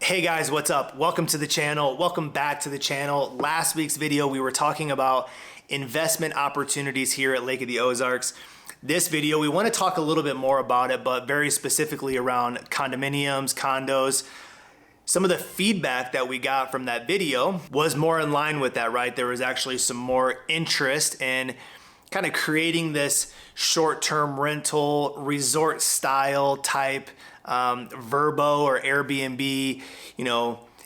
Hey guys, what's up? Welcome to the channel. Welcome back to the channel. Last week's video, we were talking about investment opportunities here at Lake of the Ozarks. This video, we want to talk a little bit more about it, but very specifically around condominiums, condos. Some of the feedback that we got from that video was more in line with that, right? There was actually some more interest in kind of creating this short-term rental, resort style type Verbo or Airbnb,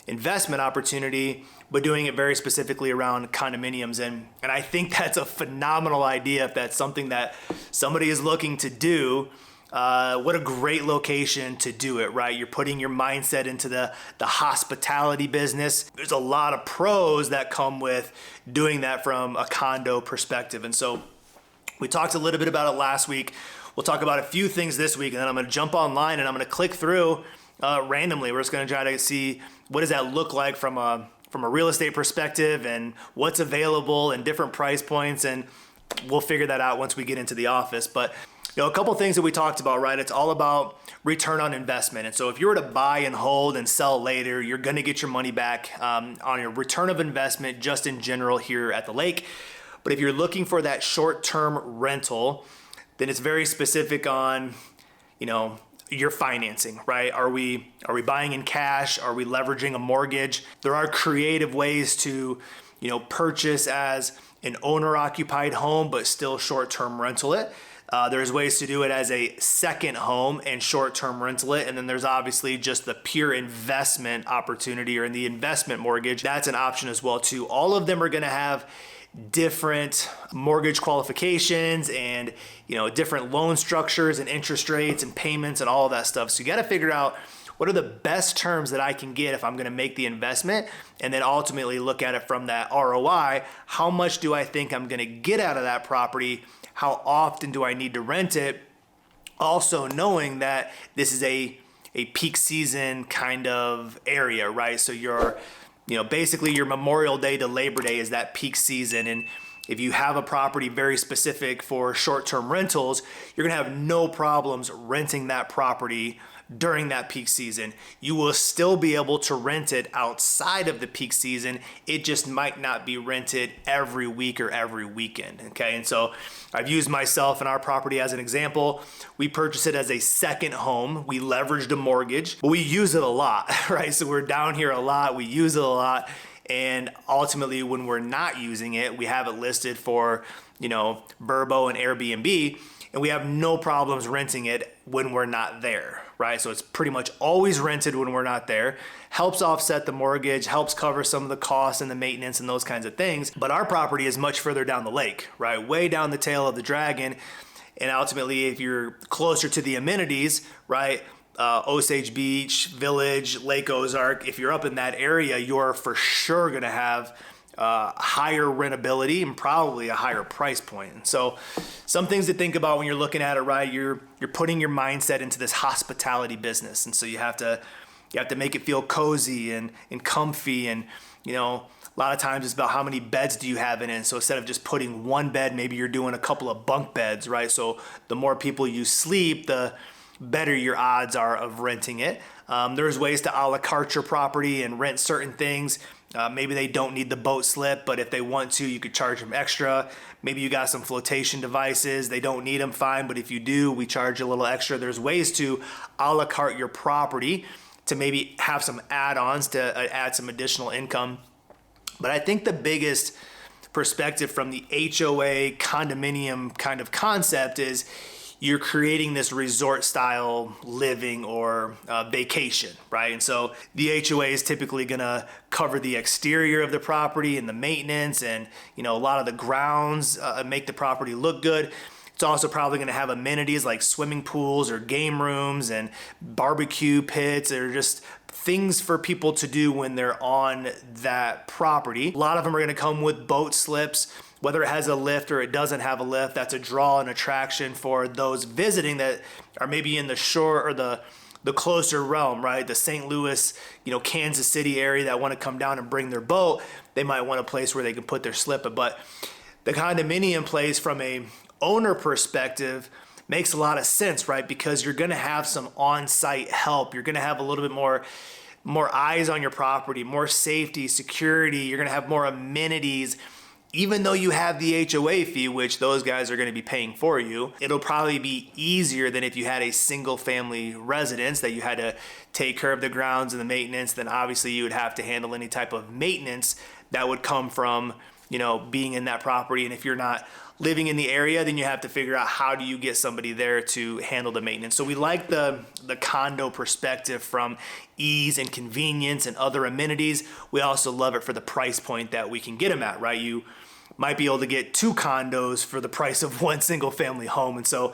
investment opportunity, but doing it very specifically around condominiums. And I think that's a phenomenal idea if that's something that somebody is looking to do. What a great location to do it, right? You're putting your mindset into the hospitality business. There's a lot of pros that come with doing that from a condo perspective. And so we talked a little bit about it last week. We'll talk about a few things this week, and then I'm going to jump online and I'm going to click through randomly. We're just going to try to see what does that look like from a real estate perspective and what's available and different price points, and we'll figure that out once we get into the office. But a couple things that we talked about, right? It's all about return on investment. And so if you were to buy and hold and sell later, you're going to get your money back on your return of investment just in general here at the lake. But if you're looking for that short-term rental, then it's very specific on, your financing, right? Are we buying in cash? Are we leveraging a mortgage? There are creative ways to, purchase as an owner-occupied home, but still short-term rental it. There's ways to do it as a second home and short-term rental it. And then there's obviously just the pure investment opportunity or in the investment mortgage. That's an option as well too. All of them are going to have different mortgage qualifications and different loan structures and interest rates and payments and all of that stuff. So you got to figure out what are the best terms that I can get if I'm going to make the investment, and then ultimately look at it from that ROI. How much do I think I'm going to get out of that property? How often do I need to rent it? Also knowing that this is a peak season kind of area, right? So basically your Memorial Day to Labor Day is that peak season. And if you have a property very specific for short-term rentals, you're gonna have no problems renting that property during that peak season. You will still be able to rent it outside of the peak season. It just might not be rented every week or every weekend, okay? And so I've used myself and our property as an example. We purchased it as a second home. We leveraged a mortgage, but we use it a lot, right? So we're down here a lot, we use it a lot. And ultimately when we're not using it, we have it listed for, Verbo and Airbnb, and we have no problems renting it when we're not there, right? So it's pretty much always rented when we're not there. Helps offset the mortgage, helps cover some of the costs and the maintenance and those kinds of things. But our property is much further down the lake, right? Way down the tail of the dragon. And ultimately, if you're closer to the amenities, right? Osage Beach, Village, Lake Ozark, if you're up in that area, you're for sure gonna have higher rentability and probably a higher price point. And so some things to think about when you're looking at it, right? You're putting your mindset into this hospitality business. And so you have to make it feel cozy and comfy. And, a lot of times it's about how many beds do you have in it. So instead of just putting one bed, maybe you're doing a couple of bunk beds, right? So the more people you sleep, the better your odds are of renting it. There's ways to a la carte your property and rent certain things. Maybe they don't need the boat slip, but if they want to, you could charge them extra. Maybe you got some flotation devices. They don't need them, fine. But if you do, we charge a little extra. There's ways to a la carte your property to maybe have some add-ons to add some additional income. But I think the biggest perspective from the HOA condominium kind of concept is you're creating this resort style living or vacation, right? And so the HOA is typically gonna cover the exterior of the property and the maintenance and a lot of the grounds, make the property look good. It's also probably gonna have amenities like swimming pools or game rooms and barbecue pits or just things for people to do when they're on that property. A lot of them are gonna come with boat slips. Whether it has a lift or it doesn't have a lift, that's a draw and attraction for those visiting that are maybe in the shore or the closer realm, right? The St. Louis, Kansas City area that want to come down and bring their boat. They might want a place where they can put their slip. But the condominium place from a owner perspective makes a lot of sense, right? Because you're going to have some on-site help. You're going to have a little bit more more eyes on your property, more safety, security. You're going to have more amenities. Even though you have the HOA fee, which those guys are going to be paying for you, it'll probably be easier than if you had a single family residence that you had to take care of the grounds and the maintenance. Then obviously you would have to handle any type of maintenance that would come from, being in that property. And if you're not living in the area, then you have to figure out how do you get somebody there to handle the maintenance. So we like the condo perspective from ease and convenience and other amenities. We also love it for the price point that we can get them at, right? You might be able to get 2 condos for the price of 1 single family home. And so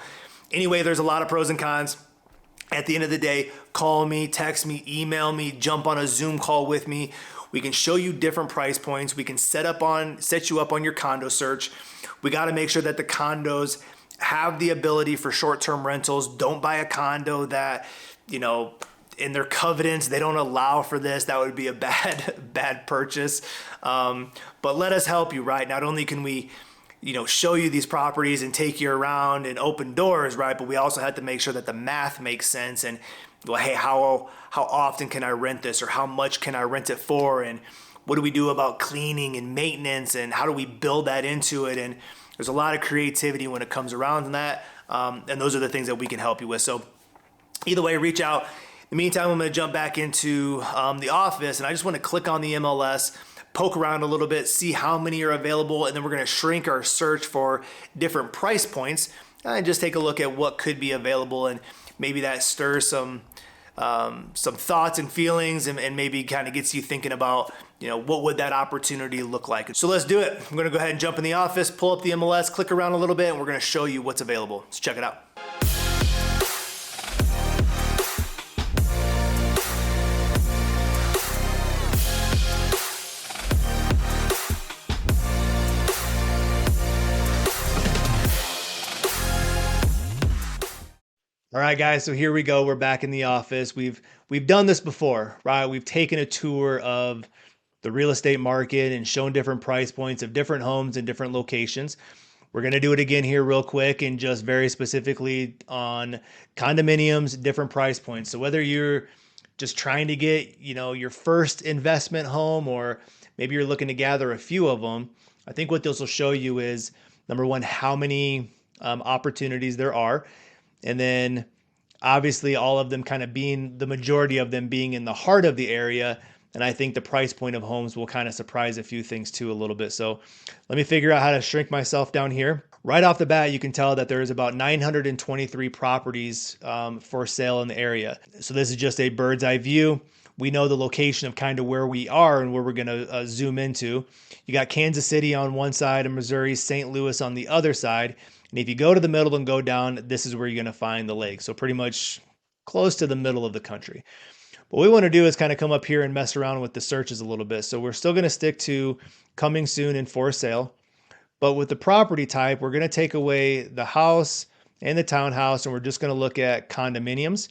anyway, there's a lot of pros and cons. At the end of the day, call me, text me, email me, jump on a Zoom call with me. We can show you different price points. We can set you up on your condo search. We got to make sure that the condos have the ability for short-term rentals. Don't buy a condo that, in their covenants, they don't allow for this. That would be a bad purchase. But let us help you, right? Not only can we, show you these properties and take you around and open doors, right? But we also have to make sure that the math makes sense and, well, hey, how often can I rent this, or how much can I rent it for? And what do we do about cleaning and maintenance, and how do we build that into it? And there's a lot of creativity when it comes around to that. And those are the things that we can help you with. So either way, reach out. In the meantime, I'm going to jump back into the office, and I just want to click on the MLS, poke around a little bit, see how many are available, and then we're going to shrink our search for different price points and just take a look at what could be available, and maybe that stirs some thoughts and feelings, and maybe kind of gets you thinking about, what would that opportunity look like? So let's do it. I'm going to go ahead and jump in the office, pull up the MLS, click around a little bit, and we're going to show you what's available. Let's check it out. All right, guys, so here we go. We're back in the office. We've done this before, right? We've taken a tour of the real estate market and shown different price points of different homes in different locations. We're going to do it again here real quick, and just very specifically on condominiums, different price points. So whether you're just trying to get, your first investment home, or maybe you're looking to gather a few of them, I think what this will show you is, number one, how many opportunities there are. And then obviously all of them kind of being, the majority of them being in the heart of the area. And I think the price point of homes will kind of surprise a few things too a little bit. So let me figure out how to shrink myself down here. Right off the bat, you can tell that there's about 923 properties for sale in the area. So this is just a bird's eye view. We know the location of kind of where we are and where we're going to zoom into. You got Kansas City on one side of Missouri, St. Louis on the other side. And if you go to the middle and go down, this is where you're going to find the lake. So pretty much close to the middle of the country. What we want to do is kind of come up here and mess around with the searches a little bit. So we're still going to stick to coming soon and for sale. But with the property type, we're going to take away the house and the townhouse, and we're just going to look at condominiums.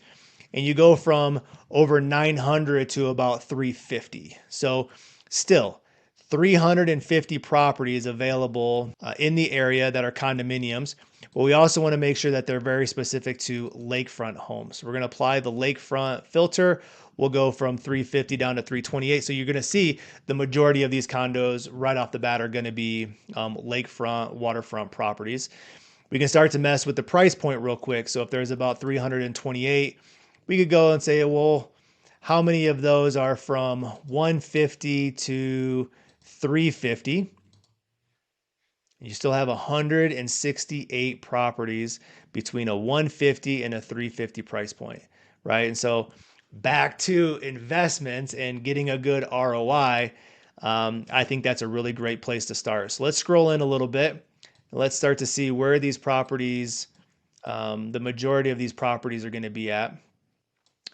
And you go from over 900 to about 350. So still 350 properties available in the area that are condominiums. But we also want to make sure that they're very specific to lakefront homes. We're going to apply the lakefront filter. We'll go from 350 down to 328. So you're going to see the majority of these condos right off the bat are going to be lakefront, waterfront properties. We can start to mess with the price point real quick. So if there's about 328, we could go and say, well, how many of those are from 150 to 350? You still have 168 properties between a 150 and a 350 price point, right? And so back to investments and getting a good ROI, I think that's a really great place to start. So let's scroll in a little bit. Let's start to see where these properties, the majority of these properties are going to be at.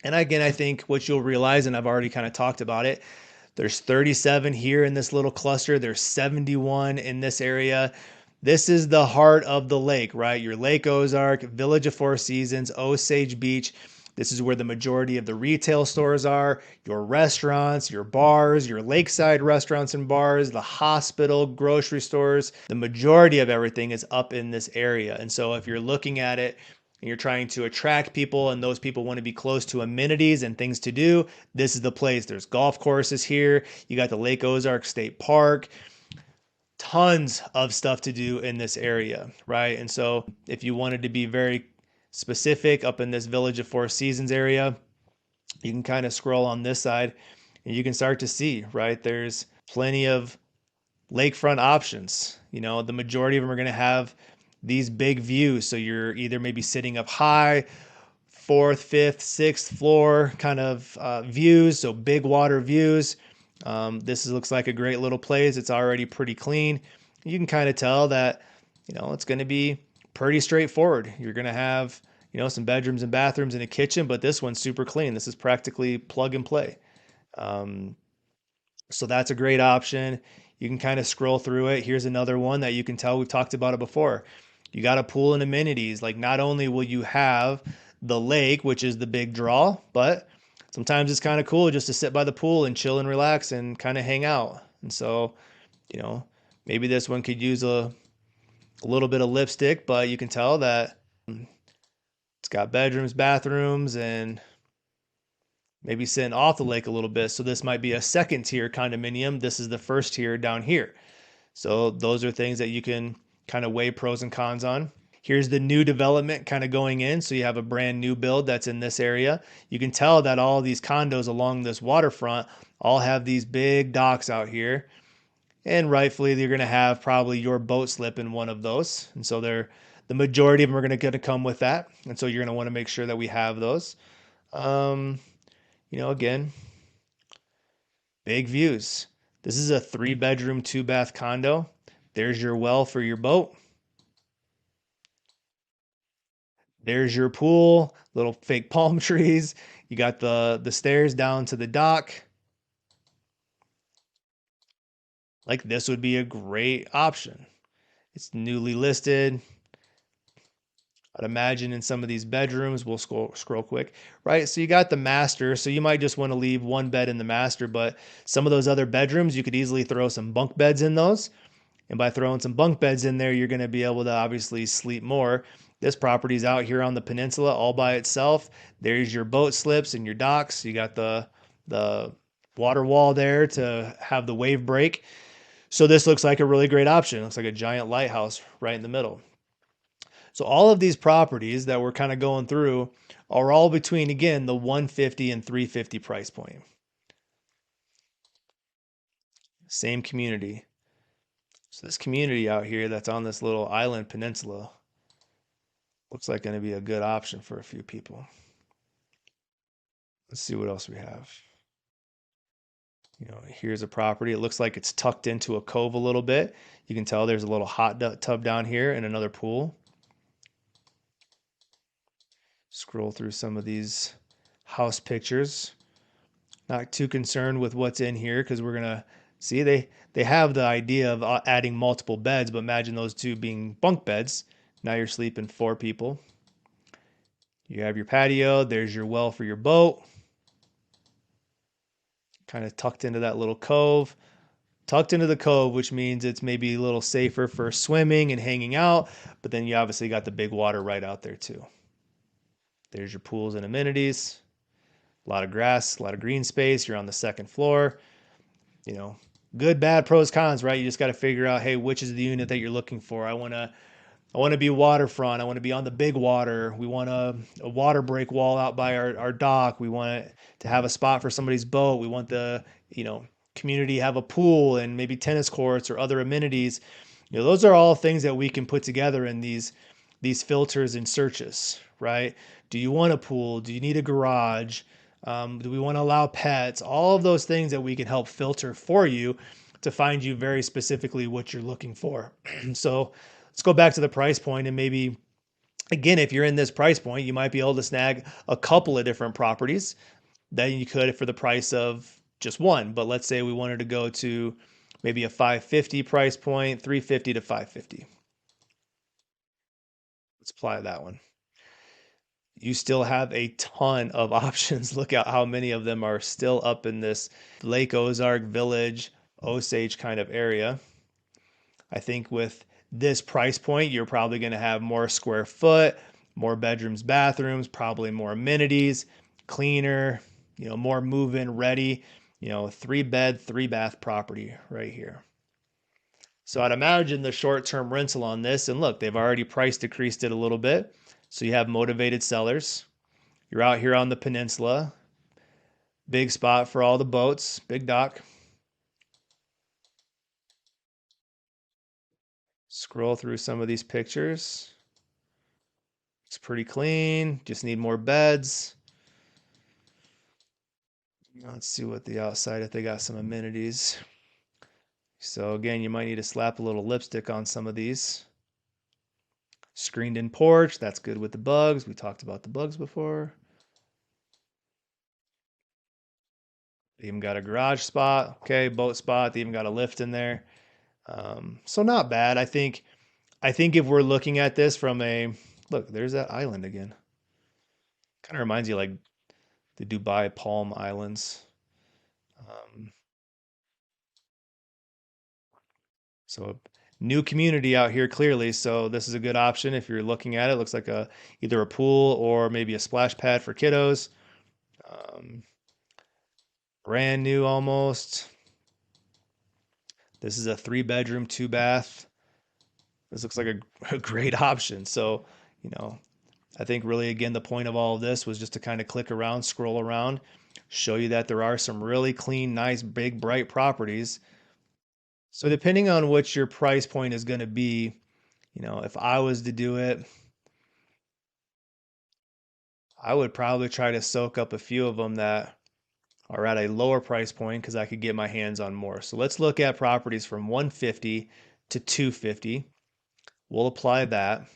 And again, I think what you'll realize, and I've already kind of talked about it, there's 37 here in this little cluster. There's 71 in this area. This is the heart of the lake, right? Your Lake Ozark, Village of Four Seasons, Osage Beach. This is where the majority of the retail stores are, your restaurants, your bars, your lakeside restaurants and bars, the hospital, grocery stores. The majority of everything is up in this area. And so if you're looking at it and you're trying to attract people and those people want to be close to amenities and things to do, this is the place. There's golf courses here. You got the Lake Ozarks State Park, tons of stuff to do in this area, right? And so if you wanted to be very specific up in this Village of Four Seasons area, you can kind of scroll on this side and you can start to see, right? There's plenty of lakefront options. You know, the majority of them are going to have these big views. So you're either maybe sitting up high, fourth, fifth, sixth floor kind of views. So big water views. Looks like a great little place. It's already pretty clean. You can kind of tell that, you know, it's going to be pretty straightforward. You're going to have, you know, some bedrooms and bathrooms and a kitchen, but this one's super clean. This is practically plug and play. So that's a great option. You can kind of scroll through it. Here's another one that you can tell we've talked about it before. You got a pool and amenities. Like, not only will you have the lake, which is the big draw, but sometimes it's kind of cool just to sit by the pool and chill and relax and kind of hang out. And so, you know, maybe this one could use a little bit of lipstick, but you can tell that it's got bedrooms, bathrooms, and maybe sitting off the lake a little bit. So this might be a second tier condominium. This is the first tier down here. So those are things that you can kind of weigh pros and cons on. Here's the new development kind of going in. So you have a brand new build that's in this area. You can tell that all these condos along this waterfront all have these big docks out here. And rightfully, you're going to have probably your boat slip in one of those. And so the majority of them are going to come with that. And so you're going to want to make sure that we have those. You know, again, big views. This is a 3-bedroom, 2-bath condo. There's your well for your boat. There's your pool, little fake palm trees. You got the stairs down to the dock. Like, this would be a great option. It's newly listed. I'd imagine in some of these bedrooms, we'll scroll quick, right? So you got the master, so you might just want to leave one bed in the master, but some of those other bedrooms, you could easily throw some bunk beds in those. And by throwing some bunk beds in there, you're going to be able to obviously sleep more. This property's out here on the peninsula all by itself. There's your boat slips and your docks. You got the water wall there to have the wave break. So this looks like a really great option. It looks like a giant lighthouse right in the middle. So all of these properties that we're kind of going through are all between, again, the 150 and 350 price point. Same community. So this community out here that's on this little island peninsula looks like going to be a good option for a few people. Let's see what else we have. You know, here's a property. It looks like it's tucked into a cove a little bit. You can tell there's a little hot tub down here and another pool. Scroll through some of these house pictures. Not too concerned with what's in here because we're gonna see they have the idea of adding multiple beds, but imagine those two being bunk beds. Now you're sleeping 4 people. You have your patio. There's your well for your boat. Kind of tucked into that little cove. Tucked into the cove, which means it's maybe a little safer for swimming and hanging out, but then you obviously got the big water right out there too. There's your pools and amenities. A lot of grass, a lot of green space. You're on the second floor. You know, good, bad, pros, cons, right? You just got to figure out, hey, which is the unit that you're looking for? I want to be waterfront. I want to be on the big water. We want a water break wall out by our dock. We want to have a spot for somebody's boat. We want the, you know, community have a pool and maybe tennis courts or other amenities. You know, those are all things that we can put together in these filters and searches, right? Do you want a pool? Do you need a garage? Do we want to allow pets? All of those things that we can help filter for you to find you very specifically what you're looking for. So let's go back to the price point, and maybe, again, if you're in this price point, you might be able to snag a couple of different properties that you could for the price of just one. But let's say we wanted to go to maybe a 550 price point, 350 to 550. Let's apply that one. You still have a ton of options. Look at how many of them are still up in this Lake Ozark Village, Osage kind of area. I think with this price point, you're probably going to have more square foot, more bedrooms, bathrooms, probably more amenities, cleaner, more move-in ready, 3 bed, 3 bath property right here. So I'd imagine the short-term rental on this, and look, they've already price decreased it a little bit. So you have motivated sellers. You're out here on the peninsula. Big spot for all the boats, big dock. Scroll through some of these pictures. It's pretty clean, just need more beds. Let's see what the outside, if they got some amenities. So again, you might need to slap a little lipstick on some of these. Screened in porch, that's good with the bugs. We talked about the bugs before. They even got a garage spot, okay, boat spot. They even got a lift in there. So not bad. I think if we're looking at this from a look, there's that island again. Kind of reminds you like the Dubai Palm Islands. So new community out here clearly. So this is a good option if you're looking at it. Looks like either a pool or maybe a splash pad for kiddos. Brand new almost. This is a 3 bedroom, 2 bath. This looks like a great option. So, I think really, again, the point of all of this was just to kind of click around, scroll around, show you that there are some really clean, nice, big, bright properties. So depending on what your price point is going to be, if I was to do it, I would probably try to soak up a few of them that are at a lower price point because I could get my hands on more. So let's look at properties from 150 to 250. We'll apply that.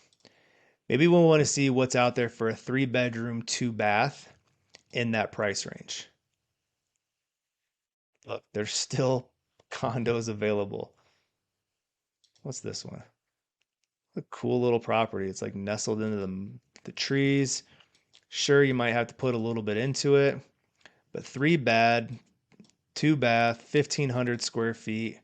Maybe we'll want to see what's out there for a 3 bedroom, 2 bath in that price range. Look, there's still condos available. What's this one? A cool little property. It's like nestled into the trees. Sure, you might have to put a little bit into it, but 3 bed, 2 bath, 1,500 square feet.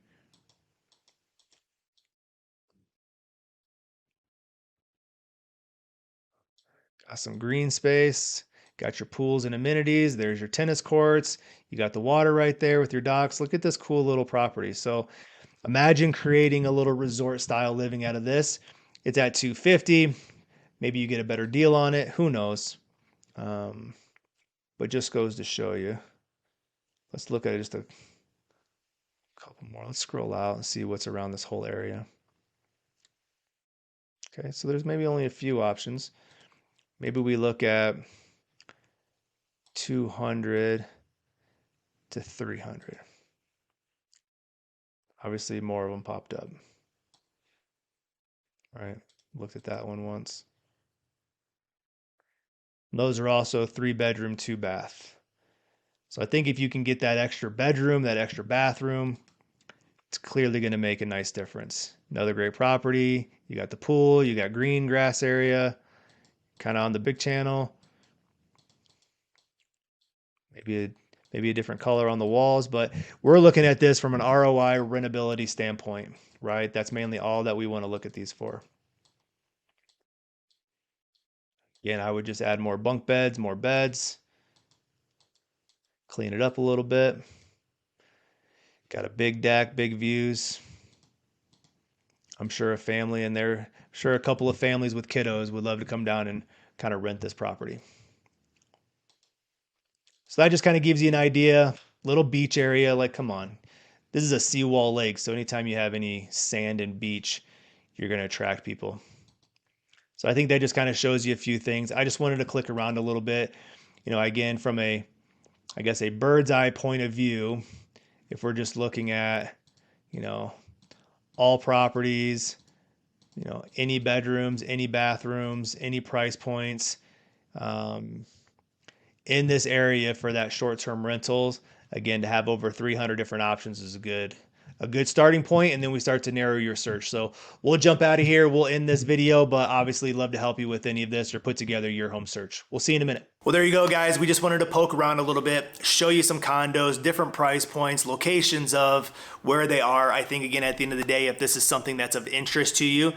Got some green space. Got your pools and amenities. There's your tennis courts. You got the water right there with your docks. Look at this cool little property. So imagine creating a little resort style living out of this. It's at 250. Maybe you get a better deal on it. Who knows? But just goes to show you. Let's look at just a couple more. Let's scroll out and see what's around this whole area. Okay, so there's maybe only a few options. Maybe we look at 200 to 300. Obviously, more of them popped up. All right, looked at that one once. Those are also 3 bedroom, 2 bath. So I think if you can get that extra bedroom, that extra bathroom, it's clearly going to make a nice difference. Another great property. You got the pool, you got green grass area, kind of on the big channel. Maybe a different color on the walls, but we're looking at this from an ROI rentability standpoint, right? That's mainly all that we want to look at these for. Again, I would just add more bunk beds, more beds, clean it up a little bit. Got a big deck, big views. I'm sure a family in there, sure a couple of families with kiddos would love to come down and kind of rent this property. So that just kind of gives you an idea. Little beach area, like, come on. This is a seawall lake, so anytime you have any sand and beach, you're going to attract people. So I think that just kind of shows you a few things. I just wanted to click around a little bit. Again, from a bird's eye point of view, if we're just looking at, all properties, any bedrooms, any bathrooms, any price points, in this area for that short-term rentals, again, to have over 300 different options is a good starting point, and then we start to narrow your search. So we'll jump out of here. We'll end this video, but obviously love to help you with any of this or put together your home search. We'll see you in a minute. Well, there you go, guys. We just wanted to poke around a little bit, show you some condos, different price points, locations of where they are. I think, again, at the end of the day, if this is something that's of interest to you,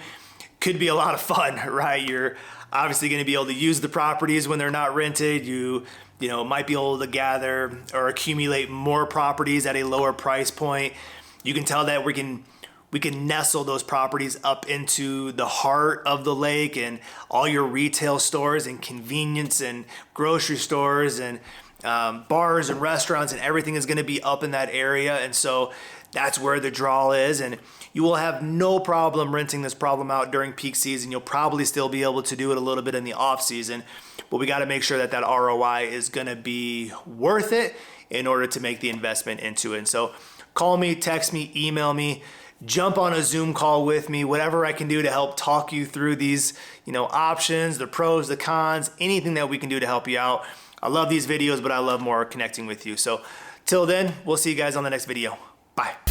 could be a lot of fun, right? You're obviously going to be able to use the properties when they're not rented. You might be able to gather or accumulate more properties at a lower price point. You can tell that we can nestle those properties up into the heart of the lake, and all your retail stores and convenience and grocery stores and bars and restaurants and everything is going to be up in that area. And so that's where the draw is, and you will have no problem renting this problem out during peak season. You'll probably still be able to do it a little bit in the off season, but we got to make sure that ROI is going to be worth it in order to make the investment into it. And so call me, text me, email me, jump on a Zoom call with me, whatever I can do to help talk you through these, options, the pros, the cons, anything that we can do to help you out. I love these videos, but I love more connecting with you. So till then, we'll see you guys on the next video. Bye.